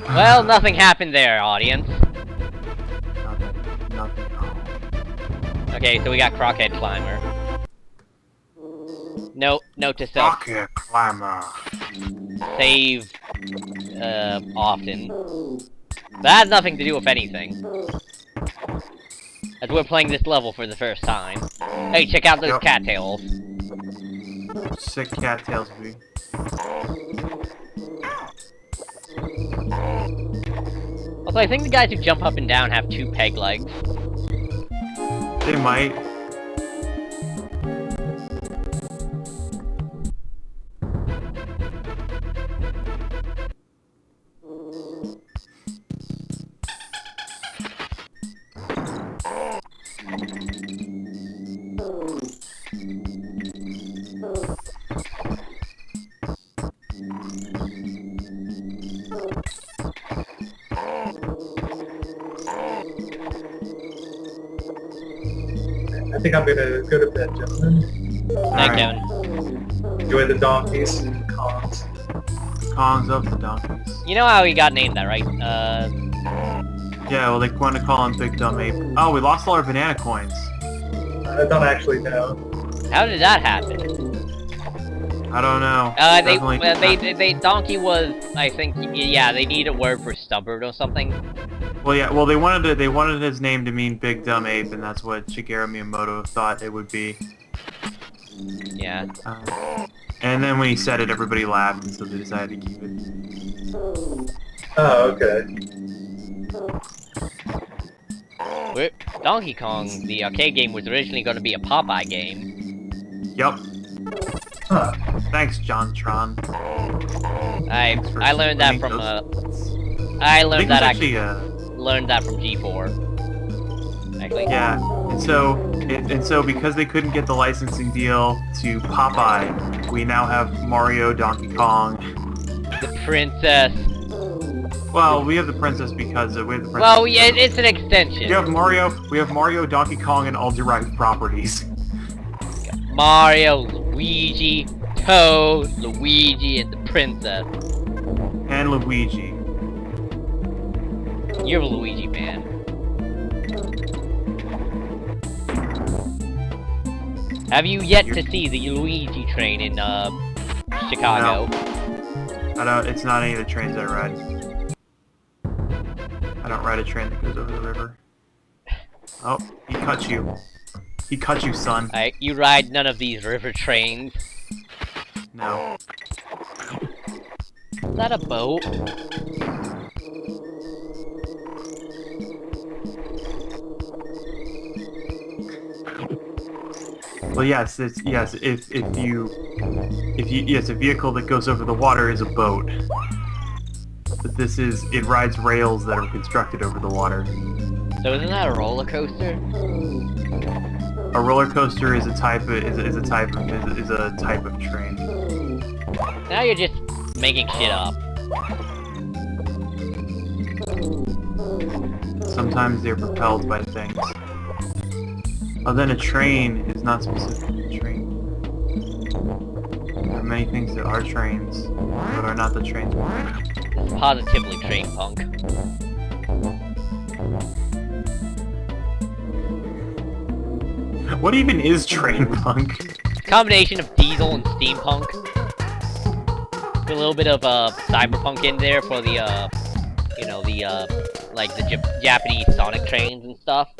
Well, nothing happened there, audience. Nothing. Okay, so we got Crockhead Climber. Note to self. Rocket climber. Save, often. That has nothing to do with anything. As we're playing this level for the first time. Hey, check out those cattails. Sick cattails, dude. Also, I think the guys who jump up and down have 2 peg legs. They might. I think I'm gonna go to bed, gentlemen. Night, Kevin. Enjoy the donkeys and Kongs. Kongs of the donkeys. You know how he got named that, right? Yeah, well, they want to call him Big Dumb Ape. Oh, we lost all our banana coins. I don't actually know. How did that happen? I don't know. They Donkey was, I think, yeah, they need a word for stubborn or something. Well, yeah, well, they wanted his name to mean Big Dumb Ape, and that's what Shigeru Miyamoto thought it would be. Yeah. And then when he said it, everybody laughed, and so they decided to keep it. Oh, okay. Donkey Kong, the arcade game, was originally going to be a Popeye game. Yup. Huh. Thanks, John Tron. I learned that from learned that from G4. Actually. Yeah, and so because they couldn't get the licensing deal to Popeye, we now have Mario, Donkey Kong. The princess. Well, we have the princess because we have the princess. Well, yeah, it's an extension. We have Mario, Donkey Kong, and all derived properties. Mario, Luigi, Toad, Luigi, and the princess. And Luigi. You're a Luigi man. Have you yet to see the Luigi train in Chicago? No. It's not any of the trains I ride. I don't ride a train that goes over the river. Oh, he cut you. He cut you, son. You ride none of these river trains. No. Is that a boat? Well, yes, it's yes. If a vehicle that goes over the water is a boat. But it rides rails that are constructed over the water. So isn't that a roller coaster? A roller coaster is a type of train. Now you're just making shit up. Sometimes they're propelled by things. Oh, then a train is not specifically a train. There are many things that are trains, but are not the trains. It's positively train punk. What even is train punk? Combination of diesel and steampunk. With a little bit of cyberpunk in there for the you know, the like the Japanese Sonic trains and stuff.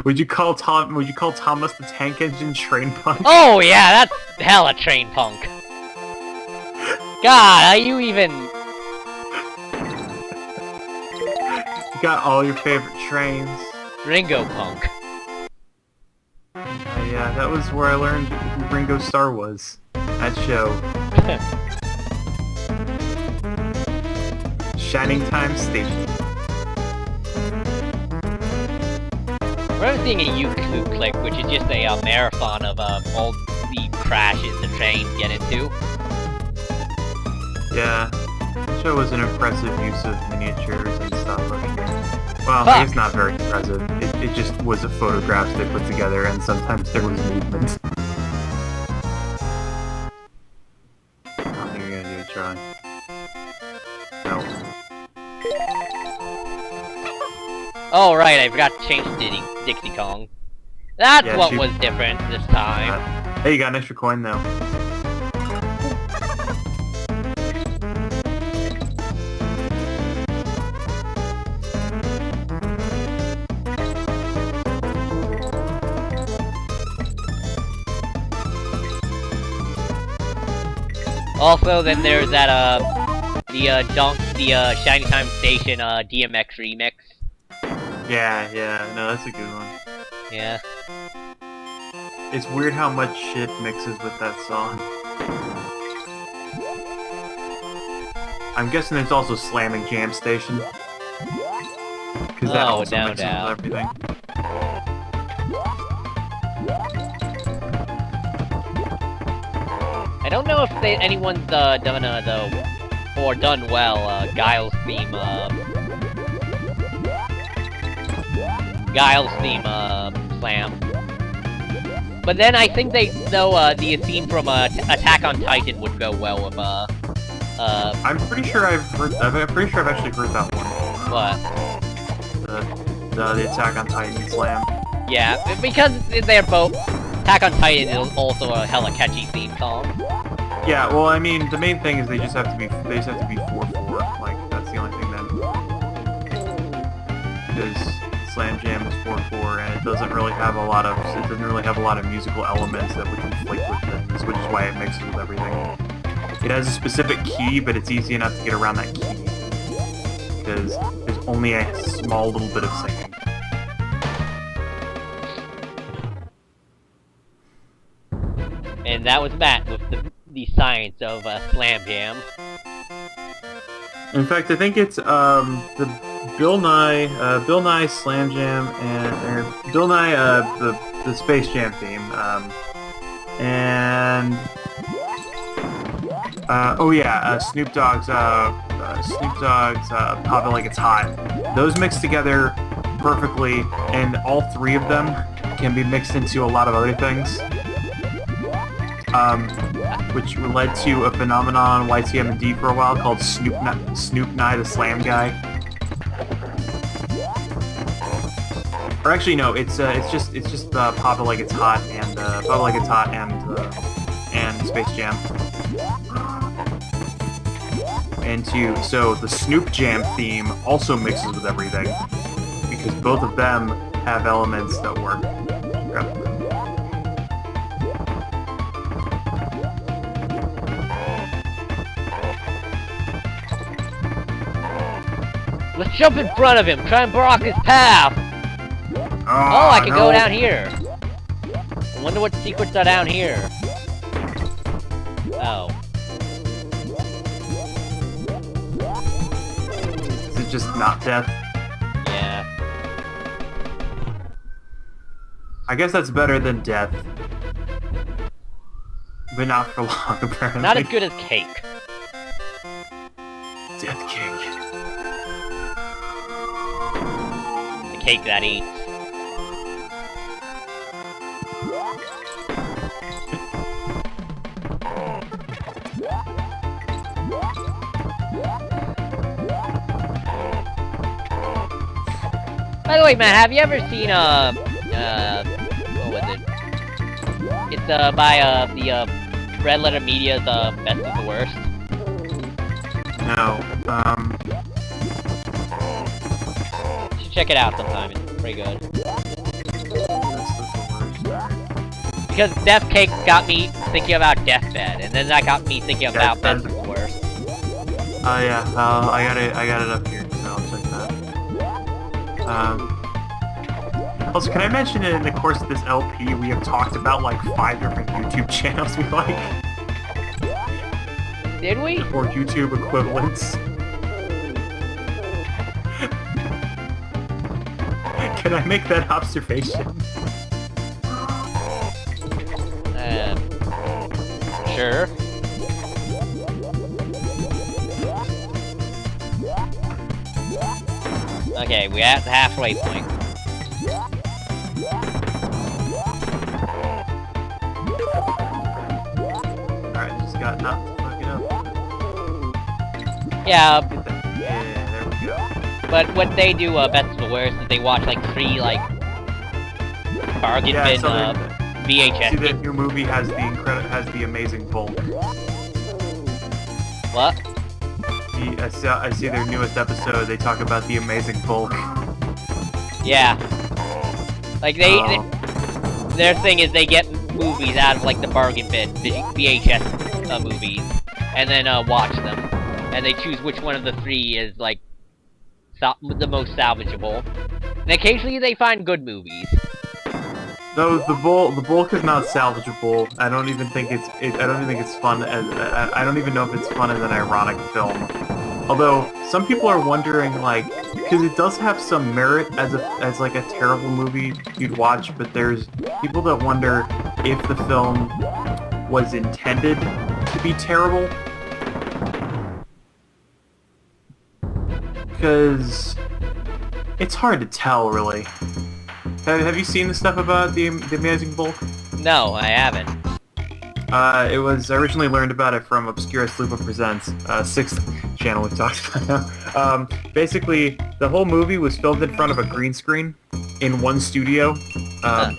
Would you call Thomas the Tank Engine train punk? Oh yeah, that's hella train punk. God, are you even? You got all your favorite trains. Ringopunk. Yeah, that was where I learned who Ringo Starr was. That show. Shining Time Station. We're seeing a YouTube clip, which is just a marathon of all the crashes the trains get into. Yeah, the show was an impressive use of miniatures and stuff like that. Well, Fuck. it's not very impressive. It just was a photographs they put together, and sometimes there was movement. I think you're gonna do a try. Oh right, I forgot to change Dixie Kong. That's Yeah, what she- was different this time. Hey, you got an extra coin though. Also, then there's that the Shiny Time Station DMX remix. Yeah, no, that's a good one. Yeah. It's weird how much shit mixes with that song. I'm guessing there's also Slamming Jam Station. Because that Oh, also no mixes doubt. with everything. I don't know if anyone's done done well Guile's theme slam. But then I think the theme from Attack on Titan would go well with I'm pretty sure I've actually heard that one. what? The Attack on Titan slam. Yeah, because they're both Attack on Titan is also a hella catchy theme song. Yeah, well, I mean, the main thing is they just have to be 4/4. Like, that's the only thing then. Because Slam Jam is 4/4, and it doesn't really have a lot of musical elements that would conflict with things, which is why it mixes with everything. It has a specific key, but it's easy enough to get around that key because there's only a small little bit of singing. And that was Matt with the science of Slam Jam. In fact, I think it's the Bill Nye Slam Jam and Bill Nye the Space Jam theme and Snoop Dogg's Pop It Like It's Hot. Those mix together perfectly, and all three of them can be mixed into a lot of other things. Which led to a phenomenon on YTM&D for a while called Snoop Nye the Slam Guy. Or actually, no, it's just Pop It Like It's Hot and and Space Jam. So the Snoop Jam theme also mixes with everything because both of them have elements that work. Let's jump in front of him, try and block his path! Oh, I can go down here! I wonder what secrets are down here. Oh. Is it just not death? Yeah. I guess that's better than death. But not for long, apparently. Not as good as cake. Death King. The cake that eats. By the way, Matt, have you ever seen, what was it? It's, by, the, Red Letter Media's, Best of the Worst. No, You should check it out sometime, it's pretty good. Because Death Cake got me thinking about Deathbed, and then that got me thinking about Best of the Worst. Oh yeah, I got it up here, so I'll check that. Also, can I mention in the course of this LP, we have talked about like 5 different YouTube channels we like? Did we? Or YouTube equivalents. Can I make that observation? Sure. Okay, we're at the halfway point. Alright, just got not to fuck it up. Yeah, Yeah, there we go. But what they do, best of the worst, is they watch like 3 like bargain bin VHS. See, the new movie has the amazing bulk. What? I see their newest episode. They talk about the amazing bulk. Yeah. Like their thing is they get movies out of like the bargain bin VHS movies, and then watch them, and they choose which one of the 3 is like the most salvageable. And occasionally they find good movies. No, the bulk is not salvageable. I don't even think it's fun. I don't even know if it's fun as an ironic film. Although some people are wondering, like, because it does have some merit as like a terrible movie you'd watch, but there's people that wonder if the film was intended to be terrible. Because it's hard to tell, really. Have you seen the stuff about the Amazing Bulk? No, I haven't. It was originally learned about it from Obscurus Lupa Presents, 6th channel we talked about now. Basically, the whole movie was filmed in front of a green screen in one studio,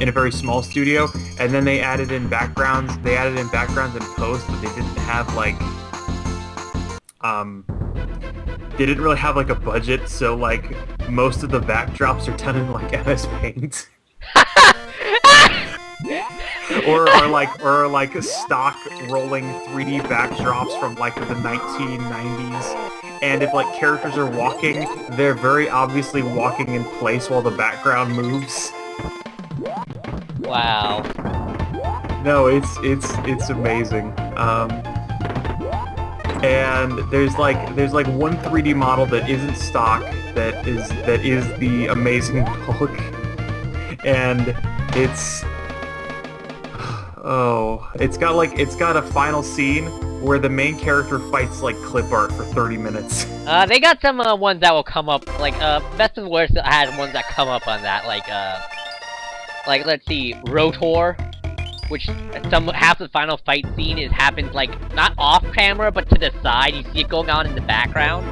in a very small studio, and then they added in backgrounds. They added in backgrounds in post, but they didn't have like, they didn't really have like a budget, so like most of the backdrops are done in like MS Paint. or like stock rolling 3D backdrops from like the 1990s. And if like characters are walking, they're very obviously walking in place while the background moves. Wow. No, it's amazing. And there's like one 3D model that isn't stock that is the amazing bulk, and it's it's got a final scene where the main character fights like clip art for 30 minutes. They got some ones that will come up, like Best of the Worst had ones that come up on that, like let's see, Rotor, which half the final fight scene happens like not off camera but to the side. You see it going on in the background.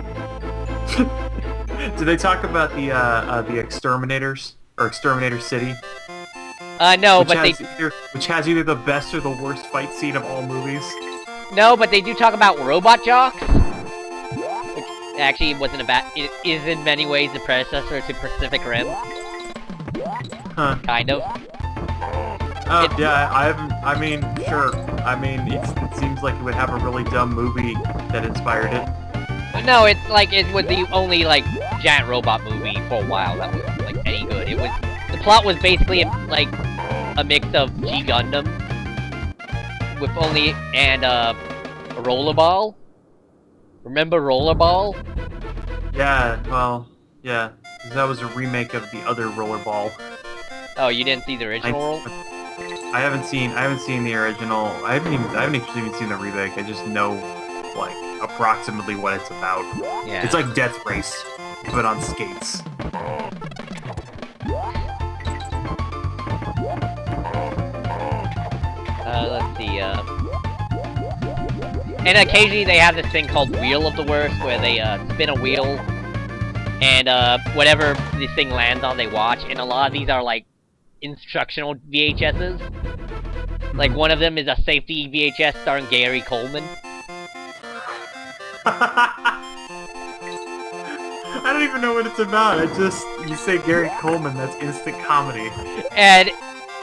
Do they talk about the Exterminators or Exterminator City? No, which has either the best or the worst fight scene of all movies. No, but they do talk about Robot Jocks, which actually wasn't it is in many ways the predecessor to Pacific Rim. Huh. Kind of. Oh, yeah, I mean, sure. I mean, it seems like it would have a really dumb movie that inspired it. No, it's like, it was the only, like, giant robot movie for a while that was, like, any good. It was, the plot was basically, like, a mix of G Gundam with only, and, Rollerball? Remember Rollerball? Yeah, well, yeah. That was a remake of the other Rollerball. Oh, you didn't see the original? I haven't seen the original. I haven't actually even seen the remake. I just know, like, approximately what it's about. Yeah. It's like Death Race, but on skates. Let's see, and occasionally they have this thing called Wheel of the Worst, where they, spin a wheel, and, whatever this thing lands on, they watch, and a lot of these are, like, instructional VHSs. Like, one of them is a safety VHS starring Gary Coleman. I don't even know what it's about. You say Gary Coleman, that's instant comedy. And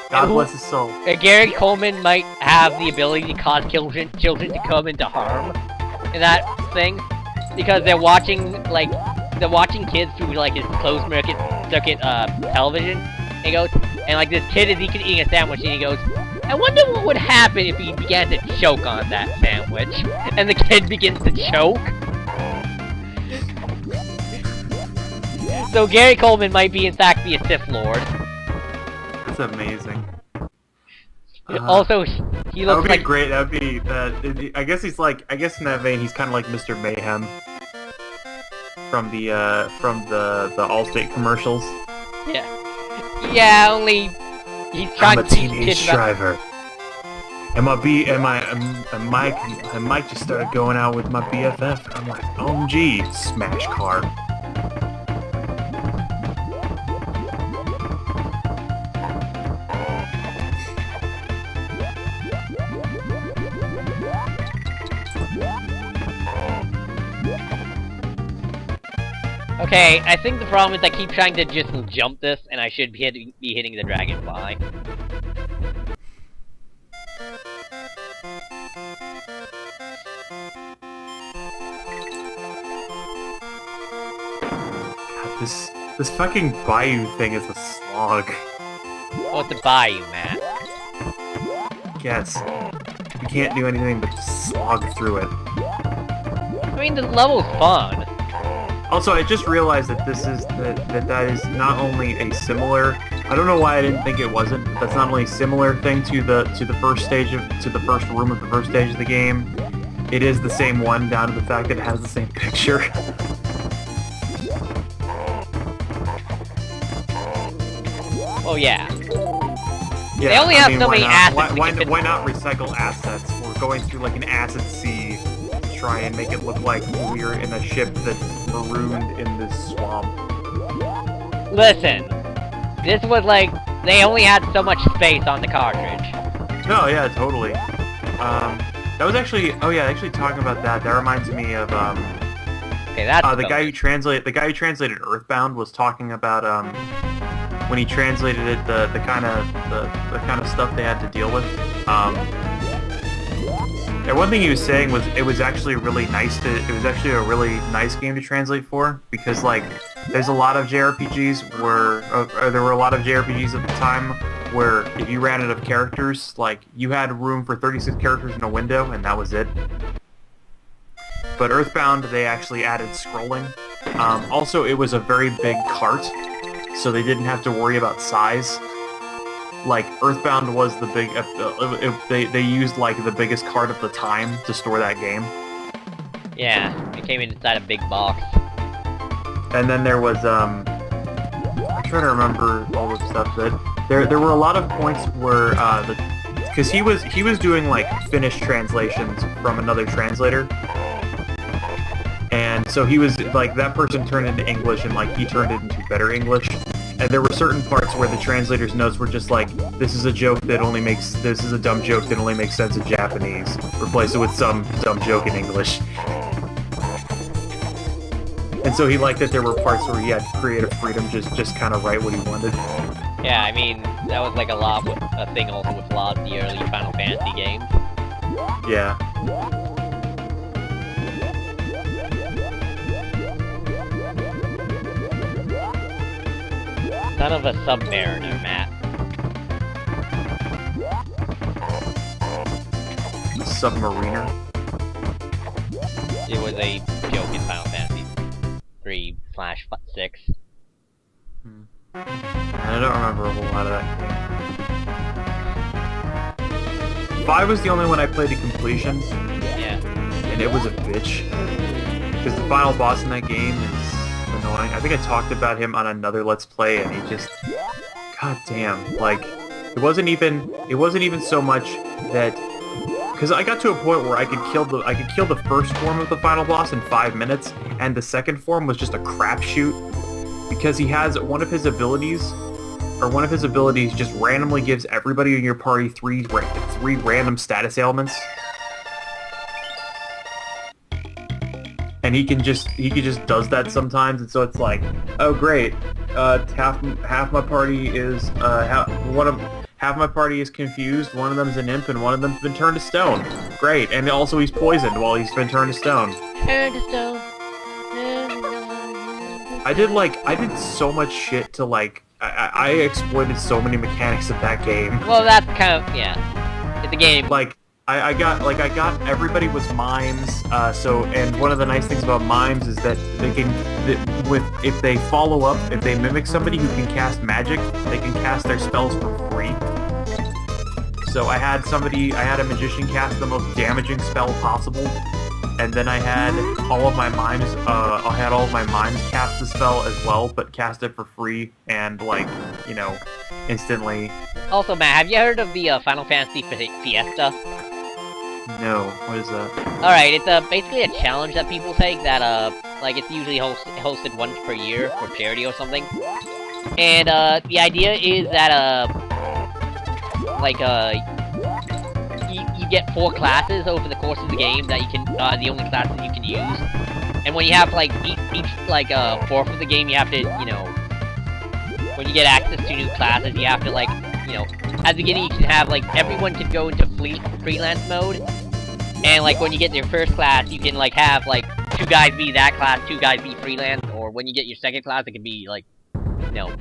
God bless his soul. Gary Coleman might have the ability to cause children to come into harm in that thing, because they're watching kids through like his closed circuit television. And he goes, and like this kid is eating a sandwich, and he goes, I wonder what would happen if he began to choke on that sandwich. And the kid begins to choke. So Gary Coleman might be in fact be a Sith Lord. That's amazing. Also, he looks like great. That would be that. I guess in that vein, he's kind of like Mr. Mayhem from the Allstate commercials. Yeah, only he's trying I'm a to teach teenage kids about... driver. I might just started going out with my BFF. I'm like, OMG, smash car. Okay, I think the problem is I keep trying to just jump this, and I should be hitting the dragonfly. God, this fucking bayou thing is a slog. What's a bayou, Matt? Yes. You can't do anything but slog through it. I mean, the level's fun. Also, I just realized that this is that is not only a similar. I don't know why I didn't think it wasn't. But that's not only a similar thing to the first stage of the first room of the first stage of the game. It is the same one, down to the fact that it has the same picture. Oh yeah. Yeah, They only have so many assets. Why not recycle assets? We're going through like an asset sea to try and make it look like we're in a ship that's marooned in this swamp. Listen, this was like, they only had so much space on the cartridge. No, yeah, totally. That was actually, oh yeah, actually talking about that reminds me of, Okay, that's the guy who translated Earthbound was talking about, when he translated it, the kind of stuff they had to deal with. And one thing he was saying was it was actually a really nice game to translate for, because like there's a lot of JRPGs where there were a lot of JRPGs at the time where if you ran out of characters, like you had room for 36 characters in a window and that was it. But Earthbound, they actually added scrolling. Also, it was a very big cart, so they didn't have to worry about size. Like, Earthbound was the big... they used, like, the biggest cart of the time to store that game. Yeah, it came inside a big box. And then there was, I'm trying to remember all the stuff that... There were a lot of points where, because he was doing, like, Finnish translations from another translator. And so he was, like, that person turned into English, and, like, he turned it into better English. And there were certain parts where the translator's notes were just like, this is a dumb joke that only makes sense in Japanese. Replace it with some dumb joke in English. And so he liked that there were parts where he had creative freedom, just kind of write what he wanted. Yeah, I mean, that was like a thing also with a lot of the early Final Fantasy games. Yeah. Son of a Submariner, Matt. Submariner? It was a joke in Final Fantasy 3/6. I don't remember a whole lot of that game. 5 was the only one I played to completion. Yeah. And it was a bitch. Because the final boss in that game is annoying. I think I talked about him on another Let's Play, and he just... God damn. Like, it wasn't even so much that... Because I got to a point where I could kill the first form of the final boss in 5 minutes, and the second form was just a crapshoot. Because he has one of his abilities just randomly gives everybody in your party three random status ailments. And he just does that sometimes, and so it's like, oh great, half my party is half my party is confused, one of them's an imp, and one of them's been turned to stone. Great, and also he's poisoned while he's been turned to stone. Turned to stone. I did so much shit to like, I exploited so many mechanics of that game. Well, that's kind of, yeah. It's a game. Like, I got everybody was mimes, and one of the nice things about mimes is that they can, if they follow up, if they mimic somebody who can cast magic, they can cast their spells for free. So I had a magician cast the most damaging spell possible, and then I had all of my mimes, cast the spell as well, but cast it for free, and like, you know, instantly. Also, Matt, have you heard of the Final Fantasy Fiesta? No, what is that? Alright, it's basically a challenge that people take that, like, it's usually hosted once per year for charity or something. And, the idea is that, you get 4 classes over the course of the game that you can, the only classes you can use. And And when you have, like, each like, fourth of the game, you have to, you know... When you get access to new classes, you have to, like, you know... At the beginning, you can have, like, everyone can go into freelance mode. And, like, when you get your first class, you can, like, have, like, 2 guys be that class, 2 guys be freelance. Or when you get your second class, it can be, like, you know...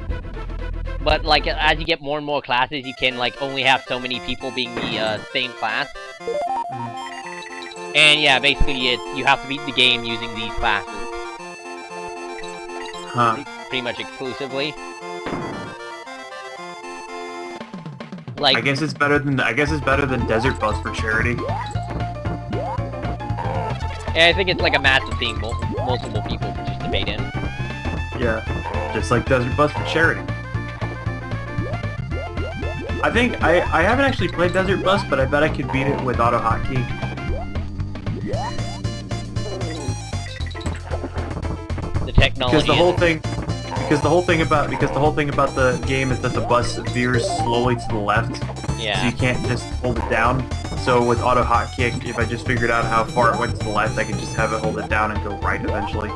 But, like, as you get more and more classes, you can, like, only have so many people being the, same class. And, yeah, basically, you have to beat the game using these classes. Huh. Pretty much exclusively. Like... I guess it's better than Desert Bus for charity. And I think it's, like, a massive thing multiple people participate in. Yeah. Just like Desert Bus for charity. I think, I haven't actually played Desert Bus, but I bet I could beat it with auto hotkey. The technology. Because the whole thing about the game is that the bus veers slowly to the left. Yeah. So you can't just hold it down. So with auto hotkey, if I just figured out how far it went to the left, I could just have it hold it down and go right eventually.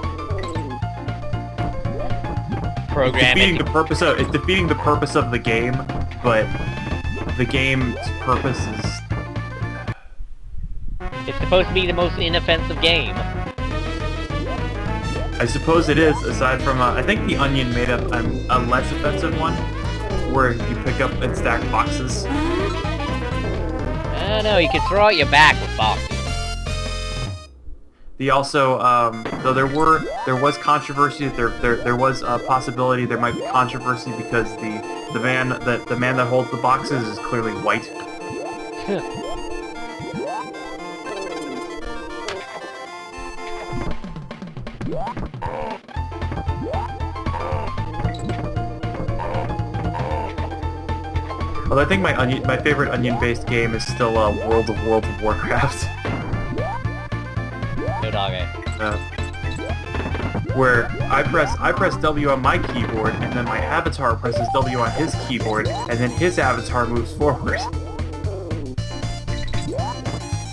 Programming. It's defeating the purpose of the game, but the game's purpose is... It's supposed to be the most inoffensive game. I suppose it is, aside from, I think the Onion made up a less offensive one, where you pick up and stack boxes. I don't know, you can throw out your back with boxes. The also, though there was controversy, there was a possibility there might be controversy because the man that holds the boxes is clearly white. Although I think my favorite onion-based game is still World of Warcraft. No doggo. Where I press W on my keyboard, and then my avatar presses W on his keyboard, and then his avatar moves forward.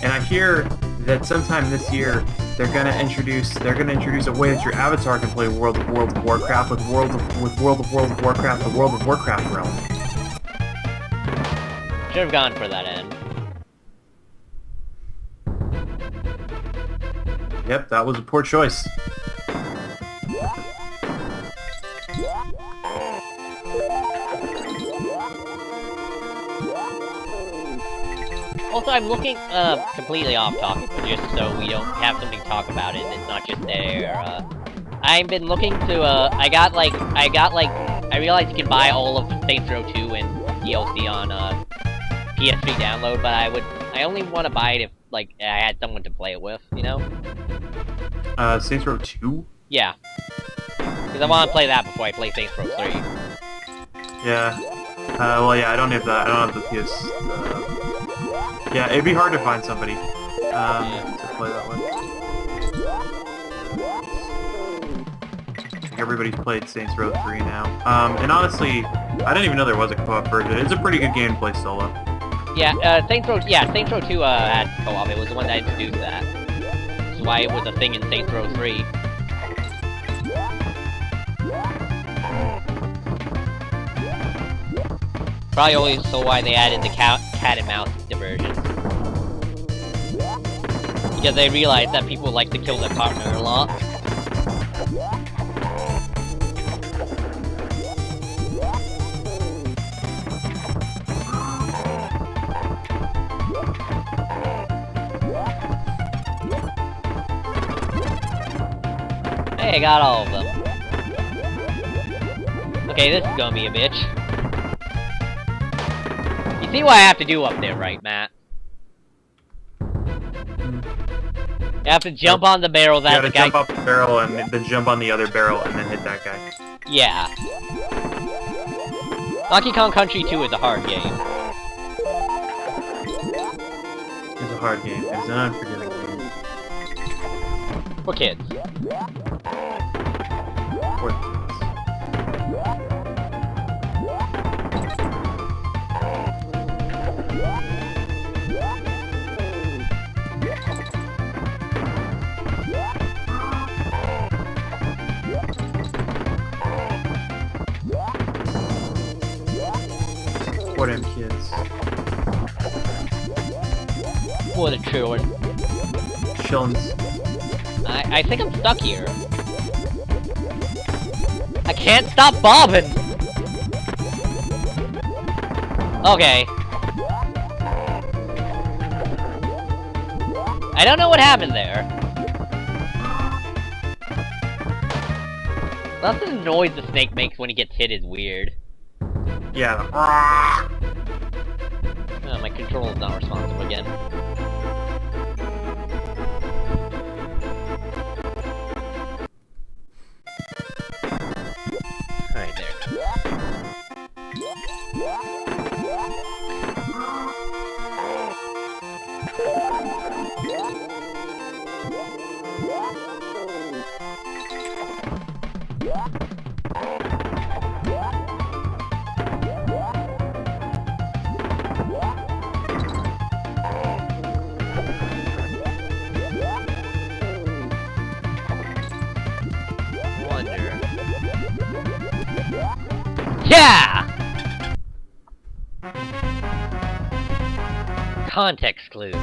And I hear that sometime this year they're gonna introduce a way that your avatar can play World of Warcraft with World of Warcraft, the World of Warcraft realm. Should have gone for that end. Yep, that was a poor choice. Also, I'm looking, completely off topic, but just so we don't have something to talk about it, it's not just there, I've been looking to, I realized you can buy all of Saints Row 2 and DLC on, PS3 download, but I only want to buy it if, like, I had someone to play it with, you know? Saints Row 2? Yeah. Because I want to play that before I play Saints Row 3. Yeah. Well, yeah, I don't have the PS, yeah, it'd be hard to find somebody, to play that one. I think everybody's played Saints Row 3 now. And honestly, I didn't even know there was a co-op version. It's a pretty good game to play solo. Yeah, Saints Row 2, had co-op. It was the one that introduced that. That's why it was a thing in Saints Row 3. Probably also why they added the cat and mouse diversion. Because they realized that people like to kill their partner a lot. Hey, I got all of them. Okay, this is gonna be a bitch. You see what I have to do up there, right, Matt? You have to jump on the barrel that the guy... You gotta jump off the barrel and then jump on the other barrel and then hit that guy. Yeah. Donkey Kong Country 2 is a hard game. It's a hard game. It's an unforgiving game. For kids. For kids. What a chillin'. Chillins. I think I'm stuck here. I can't stop bobbing! Okay. I don't know what happened there. That's the noise the snake makes when he gets hit is weird. Yeah. Oh, my controller's not responsive again. Alright, there. Yeah! Context clues.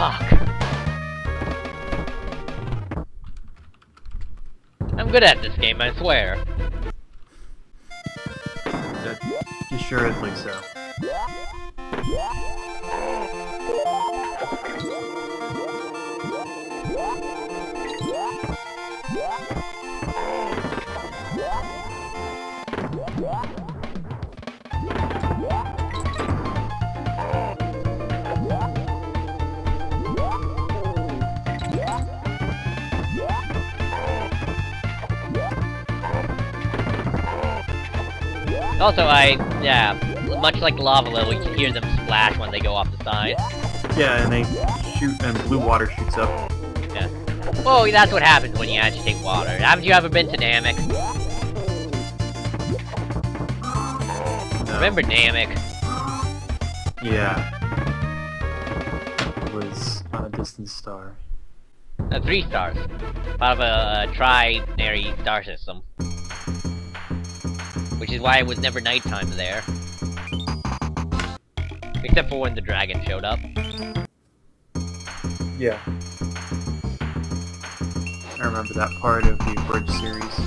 Fuck. I'm good at this game, I swear. Assuredly so. Also, yeah, much like lava level, you can hear them splash when they go off the side. Yeah, and they shoot, and blue water shoots up. Yeah. Oh, that's what happens when you agitate water. Haven't you ever been to Namek? No. Remember Namek? Yeah. It was on a distant star. 3 stars. Part of a trinary star system. Which is why it was never nighttime there. Except for when the dragon showed up. Yeah. I remember that part of the Bridge series.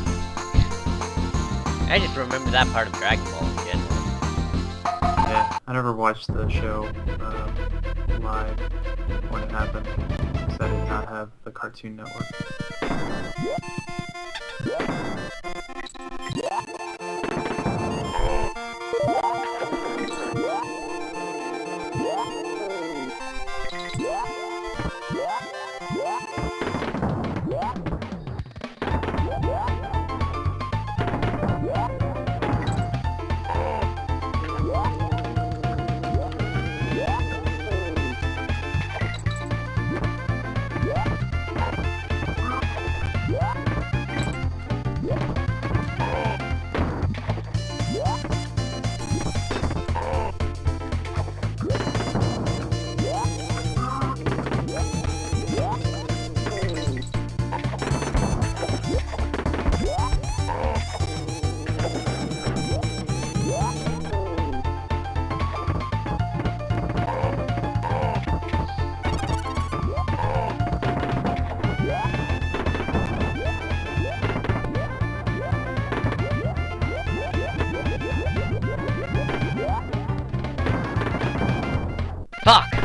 I just remember that part of Dragon Ball and shit. Yeah, I never watched the show live when it happened, because I did not have the Cartoon Network. Fuck!